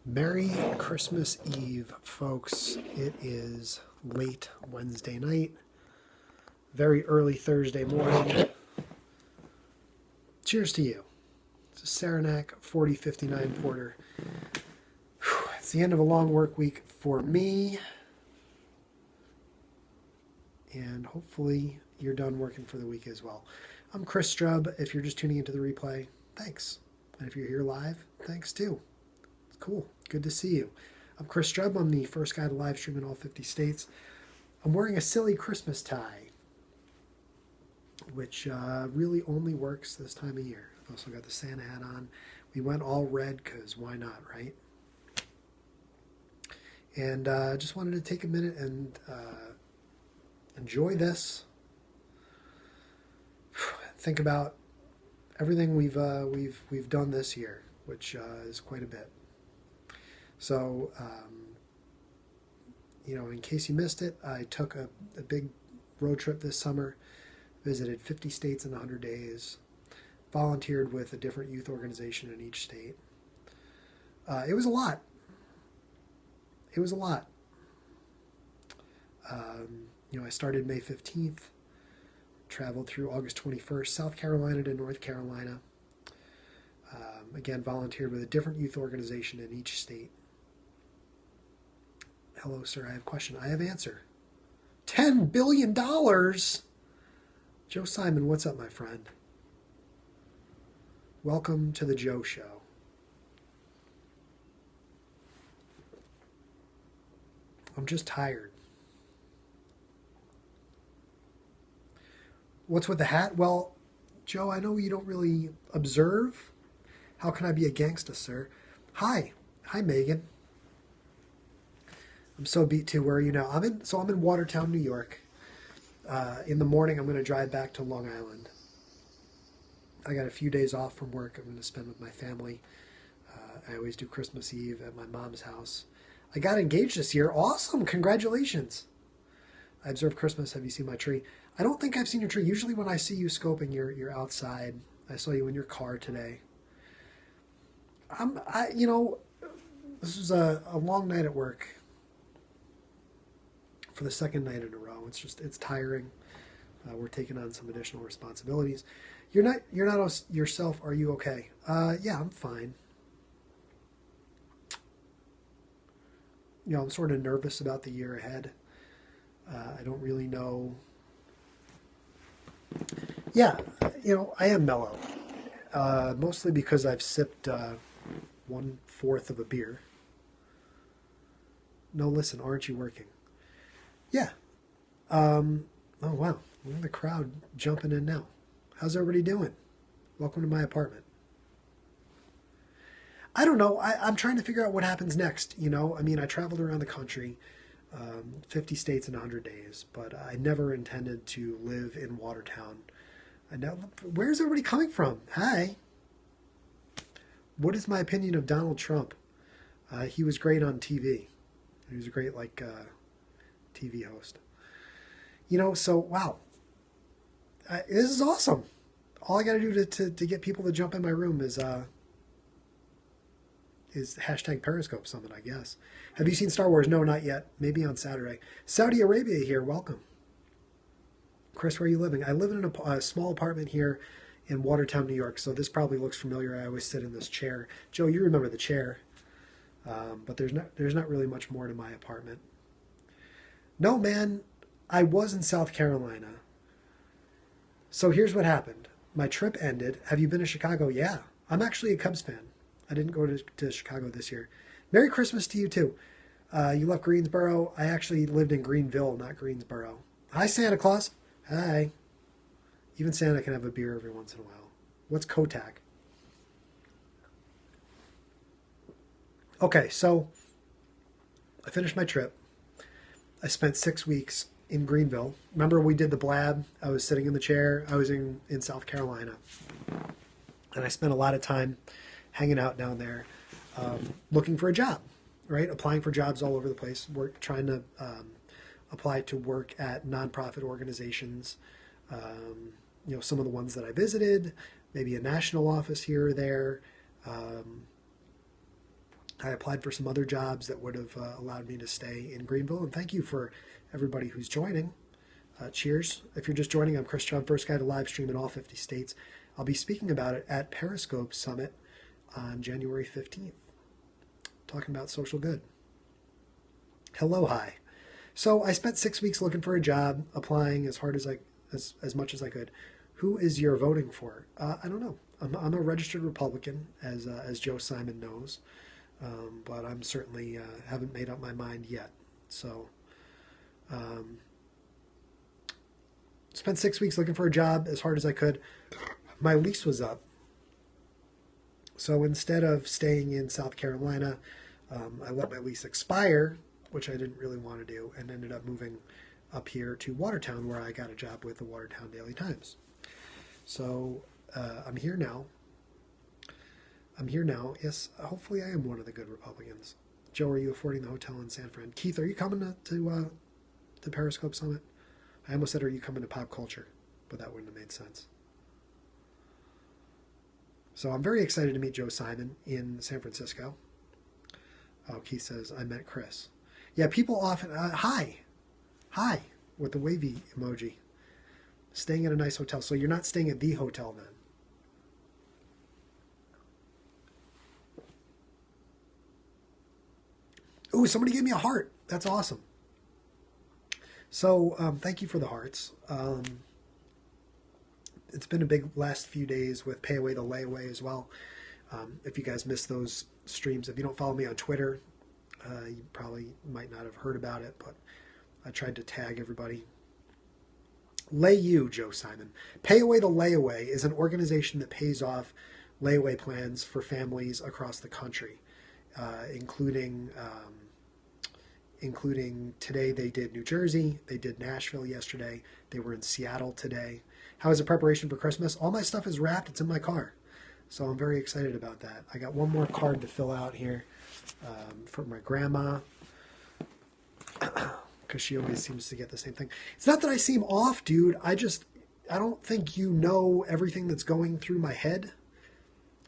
Merry Christmas Eve, folks. It is late Wednesday night, very early Thursday morning. Cheers to you. It's a Saranac 4059 Porter. It's the end of a long work week for me, and hopefully you're done working for the week as well. I'm ChrisStrub. If you're just tuning into the replay, thanks. And if you're here live, thanks too. It's cool. Good to see you. I'm ChrisStrub. I'm the first guy to live stream in all 50 states. I'm wearing a silly Christmas tie, which really only works this time of year. I've also got the Santa hat on. We went all red because why not, right? And just wanted to take a minute and enjoy this. Think about everything we've done this year, which is quite a bit. So, in case you missed it, I took a big road trip this summer, visited 50 states in 100 days, volunteered with a different youth organization in each state. It was a lot. It was a lot. I started May 15th, traveled through August 21st, South Carolina to North Carolina. Again, volunteered with a different youth organization in each state. Hello, sir, I have a question. I have answer. $10 billion? Joe Simon, what's up, my friend? Welcome to the Joe Show. I'm just tired. What's with the hat? Well, Joe, I know you don't really observe. How can I be a gangsta, sir? Hi. Hi, Megan. I'm so beat too. Where are you now? I'm in Watertown, New York. In the morning, I'm going to drive back to Long Island. I got a few days off from work. I'm going to spend with my family. I always do Christmas Eve at my mom's house. I got engaged this year. Awesome. Congratulations. I observed Christmas. Have you seen my tree? I don't think I've seen your tree. Usually when I see you scoping, you're outside. I saw you in your car today. This was a long night at work for the second night in a row. It's tiring. We're taking on some additional responsibilities. You're not yourself. Are you okay? Yeah, I'm fine. I'm sort of nervous about the year ahead. I don't really know. Yeah, I am mellow. Mostly because I've sipped 1/4 of a beer. No, listen, aren't you working? Yeah. Oh, wow. Look at the crowd jumping in now. How's everybody doing? Welcome to my apartment. I don't know. I'm trying to figure out what happens next. I traveled around the country, 50 states in 100 days, but I never intended to live in Watertown. Where's everybody coming from? Hi. What is my opinion of Donald Trump? He was great on TV. He was a great, TV host. So, wow. This is awesome. All I got to do to get people to jump in my room is hashtag Periscope Summit, I guess. Have you seen Star Wars? No, not yet. Maybe on Saturday. Saudi Arabia here. Welcome. Chris, where are you living? I live in a small apartment here in Watertown, New York, so this probably looks familiar. I always sit in this chair. Joe, you remember the chair. But there's not really much more to my apartment. No, man, I was in South Carolina. So here's what happened. My trip ended. Have you been to Chicago? Yeah. I'm actually a Cubs fan. I didn't go to Chicago this year. Merry Christmas to you, too. You left Greensboro. I actually lived in Greenville, not Greensboro. Hi, Santa Claus. Hi. Even Santa can have a beer every once in a while. What's Kotak? Okay, so I finished my trip. I spent 6 weeks in Greenville. Remember we did the blab? I was sitting in the chair. I was in South Carolina. And I spent a lot of time hanging out down there, looking for a job, right? Applying for jobs all over the place, trying to apply to work at nonprofit organizations, some of the ones that I visited, maybe a national office here or there, I applied for some other jobs that would have allowed me to stay in Greenville. And thank you for everybody who's joining. Cheers. If you're just joining, I'm ChrisStrub, first guy to live stream in all 50 states. I'll be speaking about it at Periscope Summit on January 15th, talking about social good. Hello, hi. So I spent 6 weeks looking for a job, applying as hard as much as I could. Who is your voting for? I don't know. I'm a registered Republican, as Joe Simon knows, but I'm certainly haven't made up my mind yet. So spent 6 weeks looking for a job as hard as I could. My lease was up. So instead of staying in South Carolina, I let my lease expire, which I didn't really want to do, and ended up moving up here to Watertown, where I got a job with the Watertown Daily Times. So I'm here now. Yes, hopefully I am one of the good Republicans. Joe, are you affording the hotel in San Fran? Keith, are you coming to Periscope Summit? I almost said, are you coming to Pop Culture? But that wouldn't have made sense. So I'm very excited to meet Joe Simon in San Francisco. Oh, Keith says, I met Chris. Yeah, people often, hi, with the wavy emoji. Staying at a nice hotel. So you're not staying at the hotel then? Ooh, somebody gave me a heart. That's awesome. So thank you for the hearts. It's been a big last few days with Pay Away the Layaway as well. If you guys missed those streams, if you don't follow me on Twitter, you probably might not have heard about it, but I tried to tag everybody. Lay You, Joe Simon. Pay Away the Layaway is an organization that pays off layaway plans for families across the country, including today they did New Jersey, they did Nashville yesterday, they were in Seattle today. How is the preparation for Christmas? All my stuff is wrapped, it's in my car. So I'm very excited about that. I got one more card to fill out here for my grandma, because she always seems to get the same thing. It's not that I seem off, dude. I don't think you know everything that's going through my head.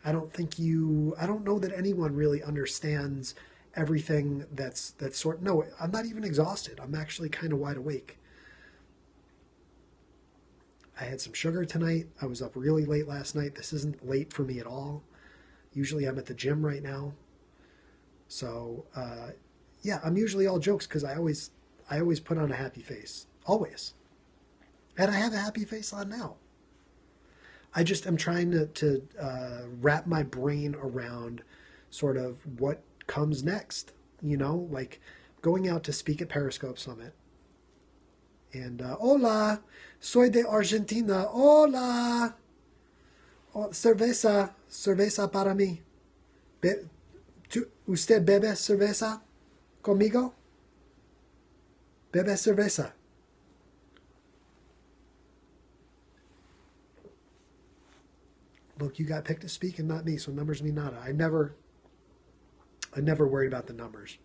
I don't know that anyone really understands everything no, I'm not even exhausted. I'm actually kind of wide awake. I had some sugar tonight. I was up really late last night. This isn't late for me at all. Usually I'm at the gym right now. So, yeah, I'm usually all jokes because I always put on a happy face. Always. And I have a happy face on now. I just am trying to wrap my brain around sort of what comes next. You know, like going out to speak at Periscope Summit. And, hola, soy de Argentina. Hola. Oh, cerveza para mí. ¿Usted bebe cerveza conmigo? Bebe cerveza. Look, you got picked to speak and not me, so numbers mean nada. I never worried about the numbers.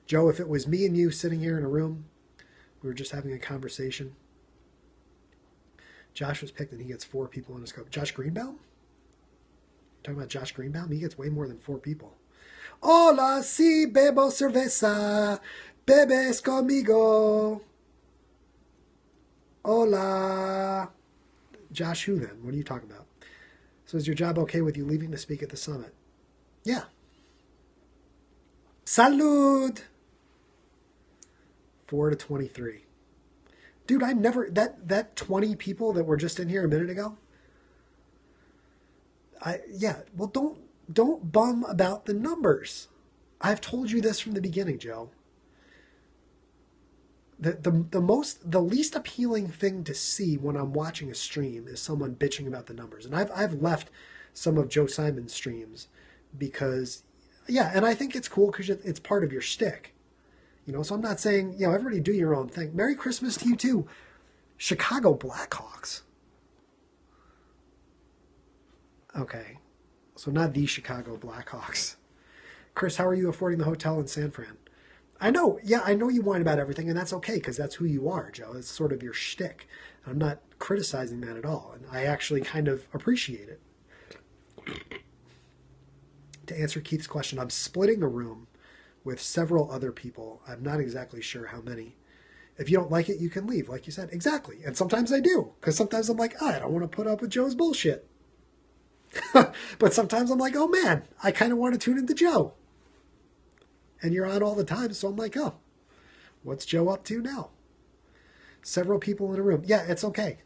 Joe, if it was me and you sitting here in a room, we were just having a conversation. Josh was picked and he gets 4 people on his scope. Josh Greenbaum? You're talking about Josh Greenbaum? He gets way more than 4 people. Hola, si bebo cerveza. Bebes conmigo. Hola. Josh who then? What are you talking about? So is your job okay with you leaving to speak at the summit? Yeah. Salud. 4 to 23. Dude, I never, that 20 people that were just in here a minute ago. Well, don't bum about the numbers. I've told you this from the beginning, Joe. The least appealing thing to see when I'm watching a stream is someone bitching about the numbers. And I've left some of Joe Simon's streams because, yeah, and I think it's cool because it's part of your shtick. You know, so I'm not saying, you know, everybody do your own thing. Merry Christmas to you too. Chicago Blackhawks. Okay. So not the Chicago Blackhawks. Chris, how are you affording the hotel in San Fran? I know, yeah, I know you whine about everything, and that's okay, because that's who you are, Joe. It's sort of your shtick. I'm not criticizing that at all, and I actually kind of appreciate it. To to answer Keith's question, I'm splitting the room with several other people. I'm not exactly sure how many. If you don't like it, you can leave, like you said. Exactly. And sometimes I do, because sometimes I'm like, oh, I don't want to put up with Joe's bullshit. But sometimes I'm like, oh man, I kind of want to tune into Joe. And you're on all the time, so I'm like, oh, what's Joe up to now? Several people in a room. Yeah, it's okay.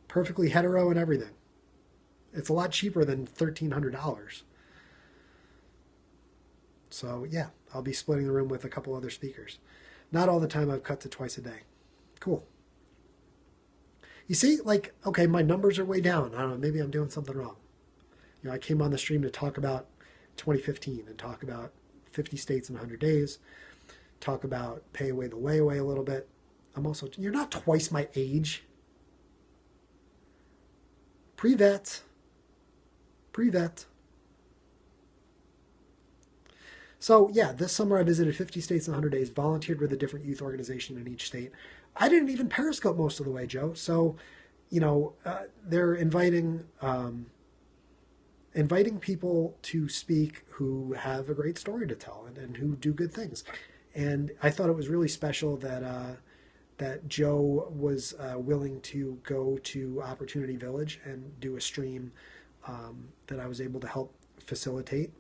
Perfectly hetero and everything. It's a lot cheaper than $1,300. So yeah, I'll be splitting the room with a couple other speakers. Not all the time. I've cut to twice a day. Cool. You see, like, okay, my numbers are way down. I don't know, maybe I'm doing something wrong. You know, I came on the stream to talk about 2015 and talk about 50 states in 100 days, talk about pay away the layaway a little bit. I'm also, you're not twice my age. Pre-vet. Pre-vet. So yeah, this summer I visited 50 states in 100 days, volunteered with a different youth organization in each state. I didn't even Periscope most of the way, Joe. So, you know, they're inviting people to speak who have a great story to tell and who do good things. And I thought it was really special that Joe was willing to go to Opportunity Village and do a stream that I was able to help facilitate.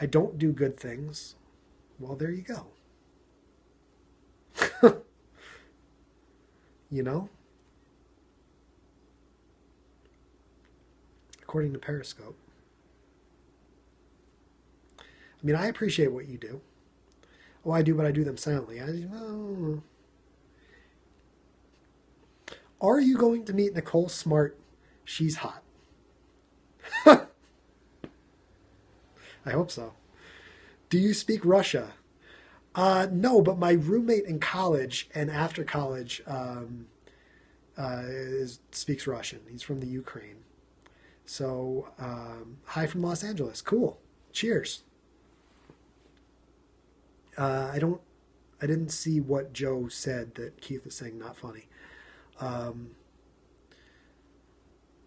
I don't do good things. Well, there you go. You know? According to Periscope. I mean, I appreciate what you do. Oh, I do, but I do them silently. Are you going to meet Nicole Smart? She's hot. I hope so. Do you speak Russia? No, but my roommate in college and after college speaks Russian. He's from the Ukraine. So, hi from Los Angeles. Cool. Cheers. I didn't see what Joe said that Keith was saying not funny. What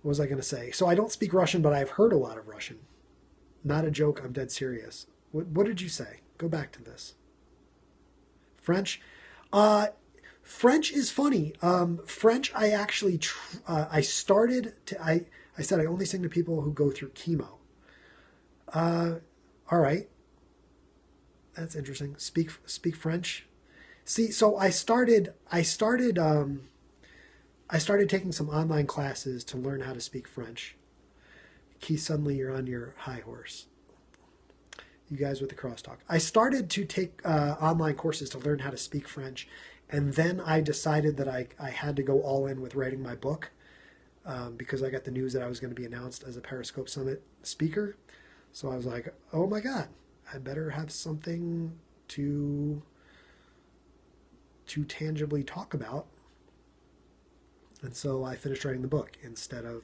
was I going to say? So I don't speak Russian, but I've heard a lot of Russian. Not a joke. I'm dead serious. What did you say? Go back to this. French. French is funny. French, I actually, I started to, I said I only sing to people who go through chemo. All right. That's interesting. Speak French. See, so I started taking some online classes to learn how to speak French. Keith, suddenly you're on your high horse. You guys with the crosstalk. I started to take online courses to learn how to speak French, and then I decided that I had to go all in with writing my book because I got the news that I was going to be announced as a Periscope Summit speaker. So I was like, oh my God, I better have something to tangibly talk about. And so I finished writing the book instead of,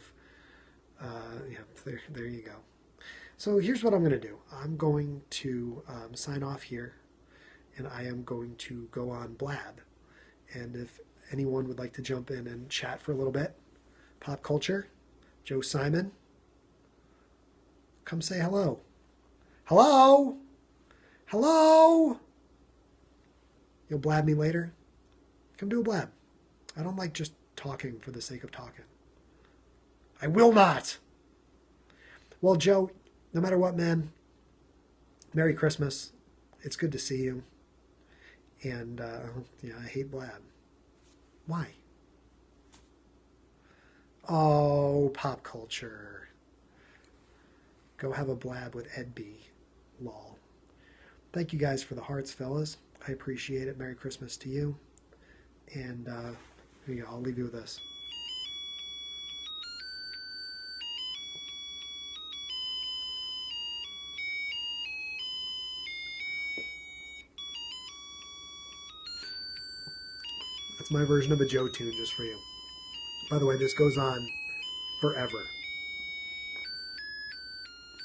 there you go. So here's what I'm going to do. I'm going to sign off here, and I am going to go on Blab. And if anyone would like to jump in and chat for a little bit, pop culture, Joe Simon, come say hello. Hello? Hello? You'll blab me later? Come do a blab. I don't like just talking for the sake of talking. I will not. Well, Joe, no matter what, man, Merry Christmas. It's good to see you. And, I hate blab. Why? Oh, pop culture. Go have a blab with Ed B. Lol. Thank you guys for the hearts, fellas. I appreciate it. Merry Christmas to you. And, here you go. I'll leave you with this. That's my version of a Joe tune just for you. By the way, this goes on forever.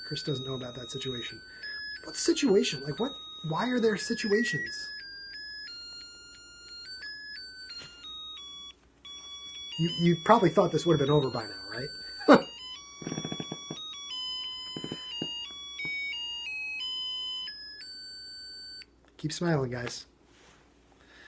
Chris doesn't know about that situation. What situation? Like what? Why are there situations? You probably thought this would have been over by now, right? Keep smiling, guys.